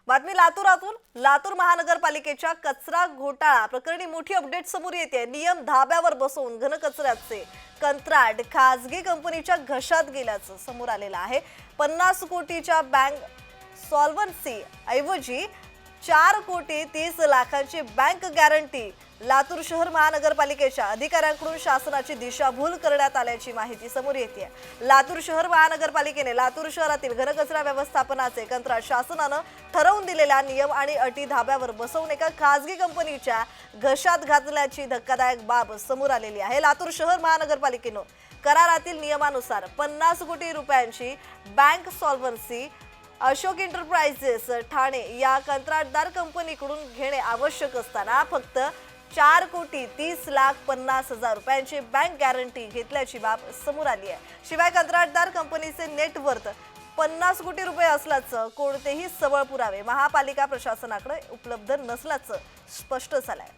बातमी लातूरातून. लातूर महानगरपालिकेच्या कचरा घोटाळा प्रकरणी मोठी अपडेट समोर येते. नियम धाब्यावर बसवून घनकचऱ्याचे कंत्राट खासगी कंपनीच्या घशात गेल्याचं समोर आलेलं आहे. 50 कोटीच्या बँक सॉल्व्हन्सी ऐवजी 4 कोटी 30 लाखांची बँक गॅरंटी लातूर शहर महानगरपालिकेच्या अधिकाऱ्यांकडून शासनाची दिशाभूल करण्यात आल्याची माहिती समोर येते. लातूर शहर महानगरपालिकेने लातूर शहरातील घनकचरा व्यवस्थापनाचे कंत्राट शासनानं ठरवून दिलेल्या नियम आणि अटी धाब्यावर बसवून एका खासगी कंपनीच्या घशात घातल्याची धक्कादायक बाब समोर आलेली आहे. लातूर शहर महानगरपालिकेनं करारातील नियमानुसार 50 कोटी रुपयांची बँक सॉल्व्हन्सी अशोक एंटरप्राइजेस ठाणे या कंत्राटदार कंपनीकडून घेणे आवश्यक असताना फक्त 4 कोटी 30 लाख 50 हजार रुपयांची बँक गॅरंटी घेतल्याची बाब समोर आली आहे. शिवाय कंत्राटदार कंपनीचे नेटवर्थ 50 कोटी रुपये असल्याचं कोणतेही सबळ पुरावे महापालिका प्रशासनाकडे उपलब्ध नसल्याचं स्पष्ट झालंय.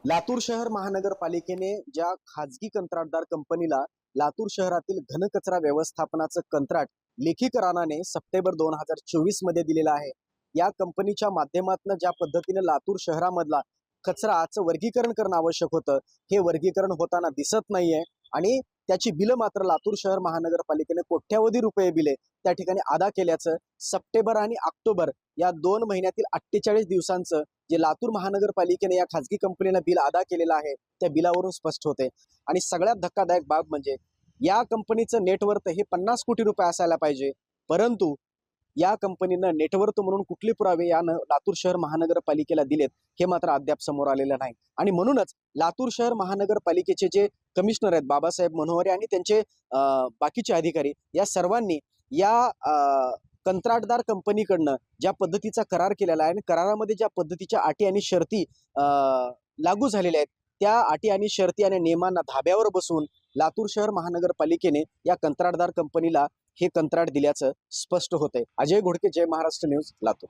लातूर शहर महानगरपालिकेने ज्या खाजगी कंत्राटदार कंपनीला लातूर शहरातील घनकचरा व्यवस्थापनाचं कंत्राट लेखी कराराने सप्टेंबर 2024 मध्ये दिलेलं आहे, या कंपनीच्या माध्यमातून ज्या पद्धतीने लातूर शहरामधला कचराचं वर्गीकरण करणं आवश्यक होतं, हे वर्गीकरण होताना दिसत नाहीये आणि त्याची बिलं मात्र लातूर शहर महानगरपालिकेने कोट्यावधी रुपये बिले त्या ठिकाणी अदा केल्याचं सप्टेंबर आणि ऑक्टोबर या 2 महिन्यातील 48 दिवसांचं जे लातूर महानगरपालिकेने या खाजगी कंपनीला बिल अदा केलेलं आहे त्या बिलावरून स्पष्ट होते. आणि सगळ्यात धक्कादायक बाब म्हणजे या कंपनीचं नेटवर्थ हे 50 कोटी रुपये असायला पाहिजे, परंतु या कंपनीनं नेटवर्थ म्हणून कुठले पुरावे या लातूर शहर महानगरपालिकेला दिलेत हे मात्र अद्याप समोर आलेलं नाही. आणि म्हणूनच लातूर शहर महानगरपालिकेचे जे कमिशनर आहेत बाबासाहेब मनोहरे आणि त्यांचे बाकीचे अधिकारी या सर्वांनी या कंत्राटदार कंपनीकडनं ज्या पद्धतीचा करार केलेला आहे आणि करारामध्ये ज्या पद्धतीच्या अटी आणि शर्ती लागू झालेल्या आहेत त्या अटी आणि शर्ती आणि नियमांना धाब्यावर बसवून लातूर शहर महानगरपालिकेने या कंत्राटदार कंपनीला हे कंत्राट दिल्याचं स्पष्ट होतंय. अजय घोडके, जय महाराष्ट्र न्यूज, लातूर.